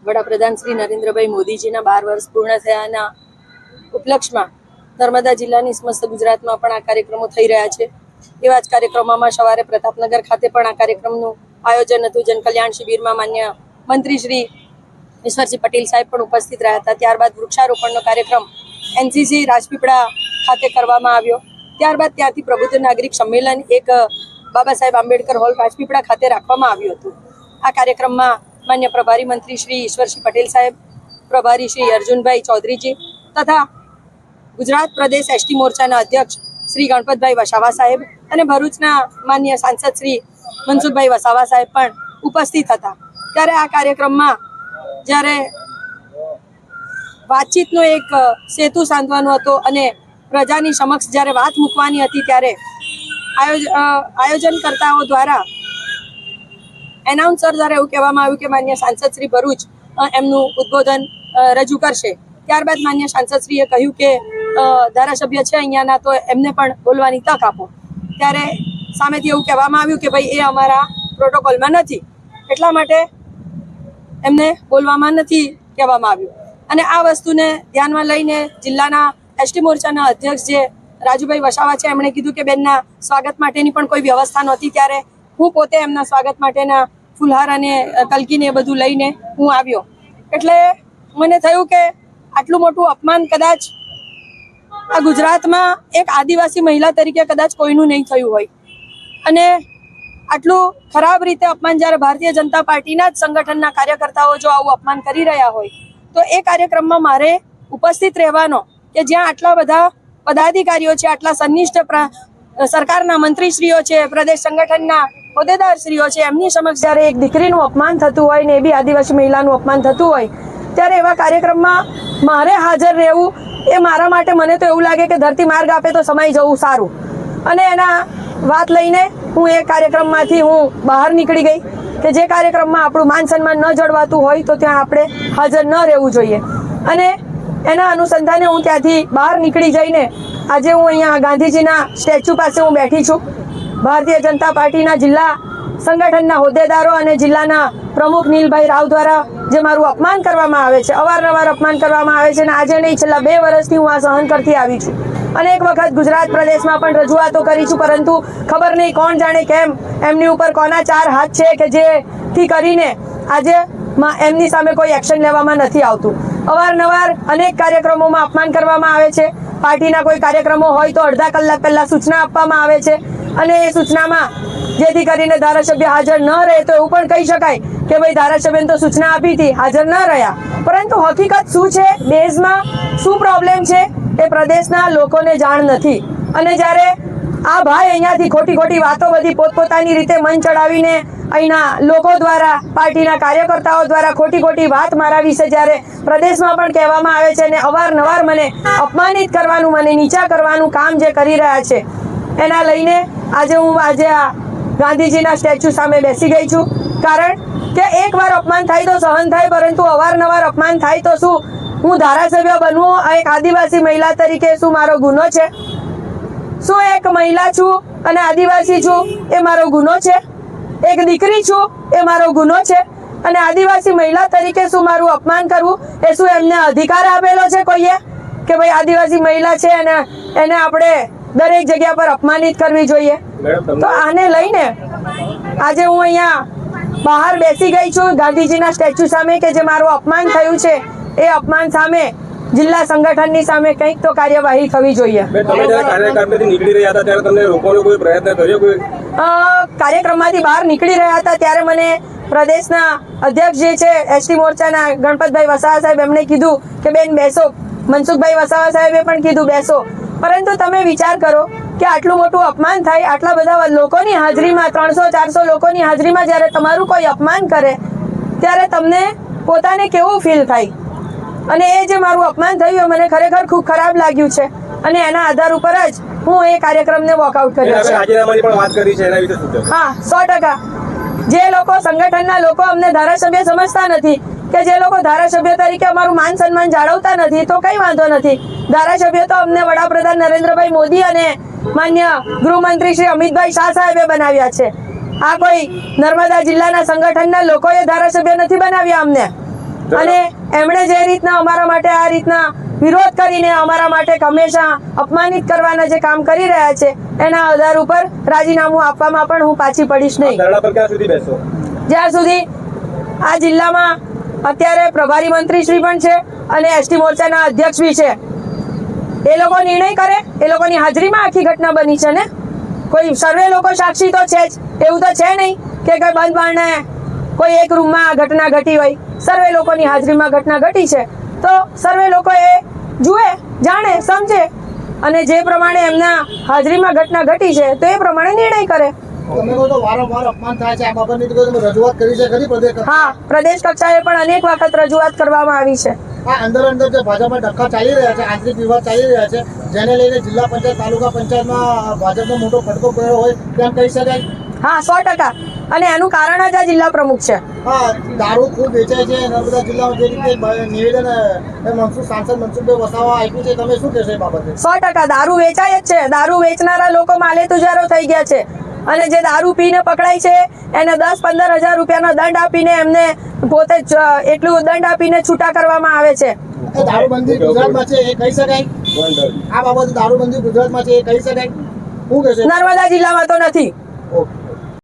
વડાપ્રધાન શ્રી નરેન્દ્રભાઈ મોદીજીના 12 વર્ષ પૂર્ણ થયાના ઉપલક્ષમાં નર્મદા જિલ્લાની સમસ્ત ગુજરાતમાં પણ આ કાર્યક્રમો થઈ રહ્યા છે। એવા જ કાર્યક્રમોમાં સવારે પ્રતાપનગર ખાતે પણ આ કાર્યક્રમનું આયોજન હતું। જનકલ્યાણ શિબિરમાં માન્ય મંત્રી શ્રી ઈશ્વરસિંહ પટેલ સાહેબ પણ ઉપસ્થિત રહ્યા હતા। ત્યારબાદ વૃક્ષારોપણનો કાર્યક્રમ એનસીસી રાજપીપળા ખાતે કરવામાં આવ્યો। ત્યારબાદ ત્યાંથી પ્રબુદ્ધ નાગરિક સંમેલન એક બાબા સાહેબ આંબેડકર હોલ રાજપીપળા ખાતે રાખવામાં આવ્યું હતું। આ કાર્યક્રમમાં માન્ય પ્રભારી મંત્રી શ્રી ઈશ્વરસિંહ પટેલ સાહેબ, પ્રભારી શ્રી અર્જુનભાઈ ચૌધરીજી તથા ગુજરાત પ્રદેશ એસટી મોરચાના અધ્યક્ષ શ્રી ગણપતભાઈ વસાવા સાહેબ અને ભરૂચના માન્ય સાંસદ શ્રી મનસુખભાઈ વસાવા સાહેબ પણ ઉપસ્થિત હતા। ત્યારે આ કાર્યક્રમમાં જ્યારે વાતચીતનો એક સેતુ સાંધવાનો હતો અને પ્રજાની સમક્ષ જ્યારે વાત મૂકવાની હતી ત્યારે આયોજનકર્તાઓ દ્વારા એનાઉન્સર દ્વારા એવું કહેવામાં આવ્યું કે માન્ય સાંસદ શ્રી ભરૂચ એમનું ઉદ્બોધન રજૂ કરશે। ત્યારબાદ માન્ય સાંસદશ્રીએ કહ્યું કે ધારાસભ્ય છે અહીંયાના, તો એમને પણ બોલવાની તક આપો। ત્યારે સામેથી એવું કહેવામાં આવ્યું કે ભાઈ એ અમારા પ્રોટોકોલમાં નથી, એટલા માટે એમને બોલવામાં નથી કહેવામાં આવ્યું। અને આ વસ્તુને ધ્યાનમાં લઈને જિલ્લાના એસટી મોરચાના અધ્યક્ષ જે રાજુભાઈ વસાવા છે એમણે કીધું કે બેનના સ્વાગત માટેની પણ કોઈ વ્યવસ્થા નહોતી। ત્યારે હું પોતે એમના સ્વાગત માટેના ફુલહાર અને કલકીને એ બધું લઈને હું આવ્યો। એટલે મને થયું કે આટલું મોટું અપમાન કદાચ આ ગુજરાતમાં એક આદિવાસી મહિલા તરીકે કદાચ કોઈનું નહીં થયું હોય, અને આટલું ખરાબ રીતે અપમાન જ્યારે ભારતીય જનતા પાર્ટીના જ સંગઠનના કાર્યકર્તાઓ જો આવું અપમાન કરી રહ્યા હોય તો એ કાર્યક્રમમાં મારે ઉપસ્થિત રહેવાનો કે જ્યાં આટલા બધા પદાધિકારીઓ છે, આટલા સનિષ્ઠ સરકારના મંત્રીશ્રીઓ છે, પ્રદેશ સંગઠનના હોદ્દેદારશ્રીઓ છે, એમની સમક્ષ જ્યારે એક દીકરીનું અપમાન થતું હોય ને એ બી આદિવાસી મહિલાનું અપમાન થતું હોય ત્યારે એવા કાર્યક્રમમાં મારે હાજર રહેવું એ મારા માટે, મને તો એવું લાગે કે ધરતી માર્ગ આપે તો સમાઈ જવું સારું। અને એના વાત લઈને હું એ કાર્યક્રમમાંથી હું બહાર નીકળી ગઈ કે જે કાર્યક્રમમાં આપણું માન સન્માન ન જળવાતું હોય તો ત્યાં આપણે હાજર ન રહેવું જોઈએ। અને એના અનુસંધાને હું ત્યાંથી બહાર નીકળી જઈને આજે હું અહીંયા ગાંધીજીના સ્ટેચ્યુ પાસે હું બેઠી છું। ભારતીય જનતા પાર્ટીના જિલ્લા સંગઠનના હોદ્દેદારો અને જિલ્લાના પ્રમુખ નીલભાઈ રાવ દ્વારા જે મારું અપમાન કરવામાં આવે છે, અવારનવાર અપમાન કરવામાં આવે છે, અને આજે નહીં છેલ્લા 2 વર્ષથી હું આ સહન કરતી આવી છું। અનેક વખત ગુજરાત પ્રદેશમાં પણ રજૂઆતો કરી છું, પરંતુ ખબર નહીં કોણ જાણે કેમ એમની ઉપર કોના 4 હાથ છે કે જેથી કરીને આજે એમની સામે કોઈ એક્શન લેવામાં નથી આવતું। અવારનવાર અનેક કાર્યક્રમોમાં અપમાન કરવામાં આવે છે। પાર્ટીના કોઈ કાર્યક્રમો હોય તો અડધા કલાક પહેલા સૂચના આપવામાં આવે છે, અને એ સૂચનામાં જેથી કરીને ધારાસભ્ય હાજર ન રહે તો એવું પણ કહી શકાય કે ભાઈ ધારાસભ્યને તો સૂચના આપી હતી, હાજર ન રહ્યા, પરંતુ હકીકત શું છે, બેઝમાં શું પ્રોબ્લેમ છે એ પ્રદેશના લોકોને જાણ નથી। અને જ્યારે આ ભાઈ અહીંયાથી ખોટી વાતો બધી પોતપોતાની રીતે મન ચડાવીને અહીંના લોકો દ્વારા, પાર્ટીના કાર્યકર્તાઓ દ્વારા ખોટી વાત મારા વિશે જ્યારે પ્રદેશમાં પણ કહેવામાં આવે છે અને અવારનવાર મને અપમાનિત કરવાનું, મને નીચા કરવાનું કામ જે કરી રહ્યા છે, એના લઈને આજે હું આ ગાંધીજીના સ્ટેચ્યુ સામે બેસી ગઈ છું। કારણ કે એકવાર અપમાન થાય તો સહન થાય, પરંતુ અવારનવાર અપમાન થાય તો શું હું ધારાસભ્ય બનવું એક આદિવાસી મહિલા તરીકે શું મારો ગુનો છે? શું એક મહિલા છું અને આદિવાસી છું એ મારો ગુનો છે? એક દીકરી છું એ મારો ગુનો છે? અને આદિવાસી મહિલા તરીકે શું મારું અપમાન કરવું એ શું એમને અધિકાર આપેલો છે કોઈએ કે ભાઈ આદિવાસી મહિલા છે અને એને આપણે દરેક જગ્યા પર અપમાનિત કરવી જોઈએ? તો આને લઈને આજે હું અહીંયા બહાર બેસી ગઈ છું ગાંધીજીના સ્ટેચ્યુ સામે કે જે મારું અપમાન થયું છે એ અપમાન સામે જિલ્લા સંગઠનની સામે કંઈક તો કાર્યવાહી થવી જોઈએ। કાર્યક્રમમાંથી બહાર નીકળી રહ્યા હતા ત્યારે મને પ્રદેશના અધ્યક્ષ જે છે એસટી મોરચાના ગણપતભાઈ વસાવા સાહેબ એમણે કીધું કે બેન બેસો, મનસુખભાઈ વસાવા સાહેબે પણ કીધું બેસો, પરંતુ તમે વિચાર કરો કે આટલું મોટું અપમાન થાય, આટલા બધા લોકોની હાજરીમાં, 300-400 લોકોની હાજરીમાં જ્યારે તમારું કોઈ અપમાન કરે ત્યારે તમને પોતાને કેવું ફીલ થાય? અને એ જે મારું અપમાન થયું મને ખરેખર ખૂબ ખરાબ લાગ્યું છે, અને એના આધાર ઉપર જ હું એ કાર્યક્રમને વોકઆઉટ કર્યો છે। હા, 100%। જે લોકો સંગઠનના લોકો અમને ધારાસભ્ય સમજતા નથી, કે જે લોકો ધારાસભ્ય તરીકે અમારું માન સન્માન જાળવતા નથી, તો કંઈ વાંધો નથી। ધારાસભ્ય તો અમને વડાપ્રધાન નરેન્દ્રભાઈ મોદી અને માન્ય ગૃહમંત્રી શ્રી અમિતભાઈ શાહ સાહેબે બનાવ્યા છે। આ કોઈ નર્મદા જિલ્લાના સંગઠનના લોકોએ ધારાસભ્ય નથી બનાવ્યા અમને। અને એમણે જે રીતના અમારા માટે આ રીતના વિરોધ કરીને અમારા માટે હંમેશા અપમાનિત કરવાના જે કામ કરી રહ્યા છે એના આધાર ઉપર રાજીનામું આપવામાં પણ હું પાછી પડીશ નહીં. ધરણા પર ક્યાં સુધી બેસો? જ્યાં સુધી આ જિલ્લામાં અત્યારે પ્રભારી મંત્રી શ્રી પણ છે અને એસટી મોરચાના અધ્યક્ષ બી છે. એ લોકો નિર્ણય કરે, એ લોકોની હાજરીમાં આખી ઘટના બની છે ને. કોઈ સર્વે લોકો સાક્ષી તો છે જ, એવું તો છે નહીં કે કોઈ બંધ બારણે કોઈ એક રૂમમાં ઘટના ઘટી હોય. સર્વે લોકોની હાજરીમાં ઘટના ઘટી છે તો સર્વે લોકો એ જુએ, જાણે, સમજે અને જે પ્રમાણે એમના હાજરીમાં ઘટના ઘટી છે તો એ પ્રમાણે નિર્ણય કરે. તમે કહો તો વારંવાર અપમાન થાય છે, આ બાબતની તો તમે રજૂઆત કરી છે ખરી પ્રદેશ કક્ષાએ? હા, પ્રદેશ કક્ષાએ પણ અનેક વખત રજૂઆત કરવામાં આવી છે. આ અંદર જે ભાજપમાં ધક્કા ચાલી રહ્યા છે, આંતરિક વિવાદ ચાલી રહ્યા છે, જેને લઈને જિલ્લા પંચાયત તાલુકા પંચાયતમાં ભાજપનો મોટો ફટકો પડ્યો હોય તેમ કહી શકાય? હા, 100%. અને એનું કારણ જ આ જિલ્લા પ્રમુખ છે. હા, દારૂ ખૂબ વેચાય છે નર્મદા જિલ્લામાં, જે રીતે નિવેદન સાંસદ મનસુખભાઈ વસાવા આપ્યું છે, તમે શું કહેશો એ બાબતે? 100% દારૂ વેચાય જ છે. દારૂ વેચનારા લોકો માલે તુજારો થઈ ગયા છે અને જે દારૂ પીને પકડાય છે એને 10-15 હજાર રૂપિયાનો દંડ આપીને એમને પોતે એટલું દંડ આપીને છૂટા કરવામાં આવે છે. દારૂબંધી ગુજરાતમાં છે એ કહી શકાય? આ બાબતે દારૂબંધી ગુજરાતમાં છે એ કહી શકાય? શું કહેશો? નર્મદા જિલ્લામાં તો નથી. ઓકે.